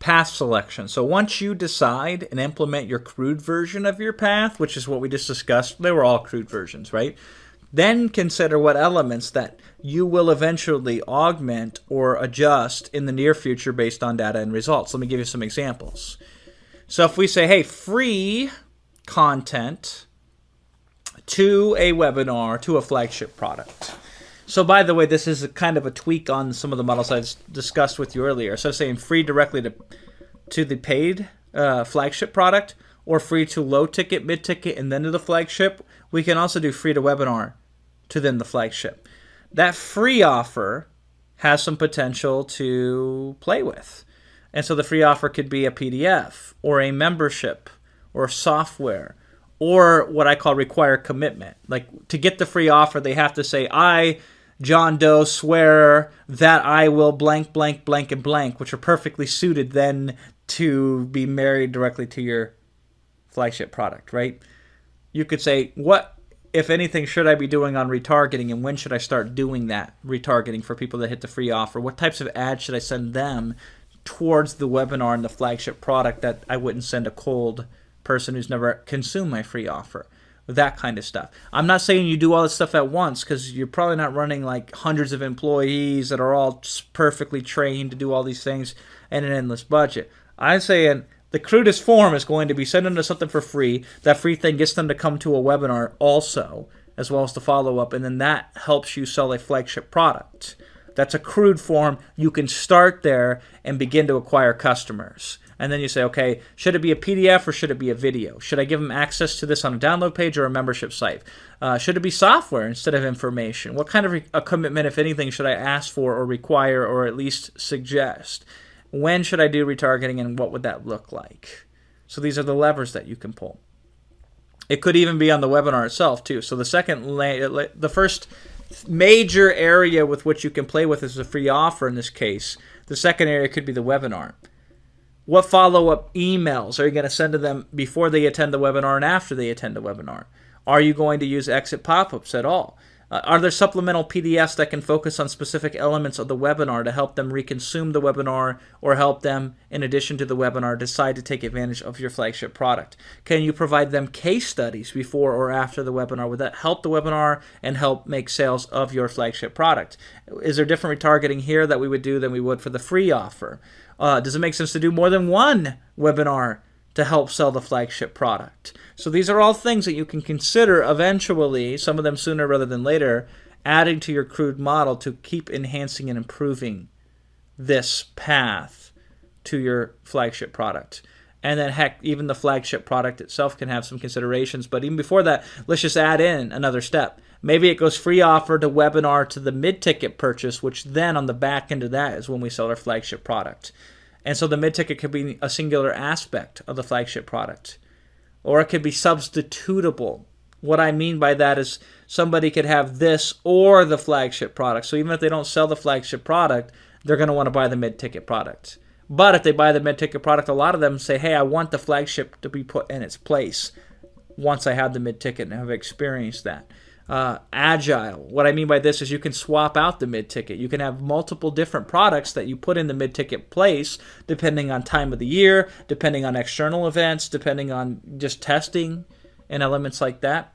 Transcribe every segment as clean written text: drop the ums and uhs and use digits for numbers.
path selection. So once you decide and implement your crude version of your path, which is what we just discussed, they were all crude versions, right? Then consider what elements that you will eventually augment or adjust in the near future based on data and results. Let me give you some examples. So if we say, hey, free content to a webinar, to a flagship product. So by the way, this is a kind of a tweak on some of the models I discussed with you earlier. So saying free directly to the paid flagship product, or free to low ticket, mid ticket, and then to the flagship. We can also do free to webinar to then the flagship. That free offer has some potential to play with. And so the free offer could be a PDF or a membership or software or what I call require commitment. Like to get the free offer, they have to say, I, John Doe, swear that I will blank, blank, blank, and blank, which are perfectly suited then to be married directly to your flagship product, right? You could say, what, if anything, should I be doing on retargeting, and when should I start doing that retargeting for people that hit the free offer? What types of ads should I send them towards the webinar and the flagship product that I wouldn't send a cold person who's never consumed my free offer? That kind of stuff. I'm not saying you do all this stuff at once, because you're probably not running like hundreds of employees that are all perfectly trained to do all these things and an endless budget. I'm saying the crudest form is going to be sending them something for free. That free thing gets them to come to a webinar also, as well as the follow-up, and then that helps you sell a flagship product. That's a crude form. You can start there and begin to acquire customers. And then you say, okay, should it be a PDF or should it be a video? Should I give them access to this on a download page or a membership site? Should it be software instead of information? What kind of a commitment, if anything, should I ask for or require or at least suggest? When should I do retargeting, and what would that look like? So these are the levers that you can pull. It could even be on the webinar itself too. So the first major area with which you can play with is a free offer in this case. The second area could be the webinar. What follow-up emails are you going to send to them before they attend the webinar and after they attend the webinar? Are you going to use exit pop-ups at all? Are there supplemental PDFs that can focus on specific elements of the webinar to help them reconsume the webinar, or help them, in addition to the webinar, decide to take advantage of your flagship product? Can you provide them case studies before or after the webinar? Would that help the webinar and help make sales of your flagship product? Is there different retargeting here that we would do than we would for the free offer? Does it make sense to do more than one webinar to help sell the flagship product? So these are all things that you can consider eventually, some of them sooner rather than later, adding to your crude model to keep enhancing and improving this path to your flagship product. And then heck, even the flagship product itself can have some considerations. But even before that, let's just add in another step. Maybe it goes free offer to webinar to the mid-ticket purchase, which then on the back end of that is when we sell our flagship product. And so the mid-ticket could be a singular aspect of the flagship product. Or it could be substitutable. What I mean by that is somebody could have this or the flagship product. So even if they don't sell the flagship product, they're going to want to buy the mid-ticket product. But if they buy the mid-ticket product, a lot of them say, hey, I want the flagship to be put in its place once I have the mid-ticket and have experienced that. Agile. What I mean by this is you can swap out the mid-ticket. You can have multiple different products that you put in the mid-ticket place depending on time of the year, depending on external events, depending on just testing and elements like that.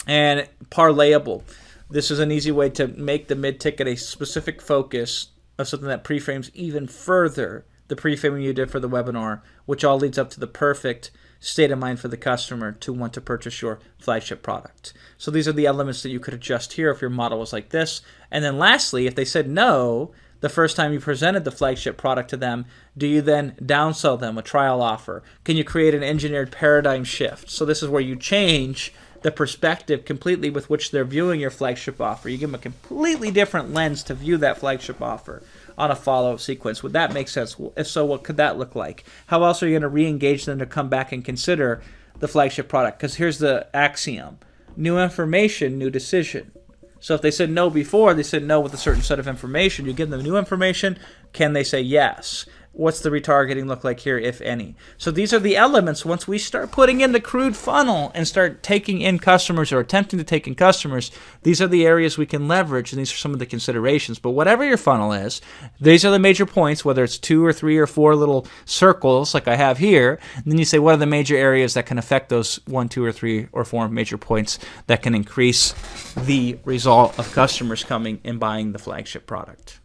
And parlayable. This is an easy way to make the mid-ticket a specific focus of something that pre-frames even further the pre-framing you did for the webinar, which all leads up to the perfect state of mind for the customer to want to purchase your flagship product. So these are the elements that you could adjust here if your model was like this. And then lastly, if they said no the first time you presented the flagship product to them, do you then downsell them a trial offer? Can you create an engineered paradigm shift? So this is where you change the perspective completely with which they're viewing your flagship offer. You give them a completely different lens to view that flagship offer on a follow-up sequence. Would that make sense? If so, what could that look like? How else are you going to re-engage them to come back and consider the flagship product? Because here's the axiom. New information, new decision. So if they said no before, they said no with a certain set of information. You give them new information, can they say yes? what's the retargeting look like here, if any? So these are the elements. Once we start putting in the crude funnel and start taking in customers or attempting to take in customers, these are the areas we can leverage, and these are some of the considerations. But whatever your funnel is, these are the major points, whether it's 2 or 3 or 4 little circles like I have here. And then you say, what are the major areas that can affect those 1, 2, or 3 or 4 major points that can increase the result of customers coming and buying the flagship product?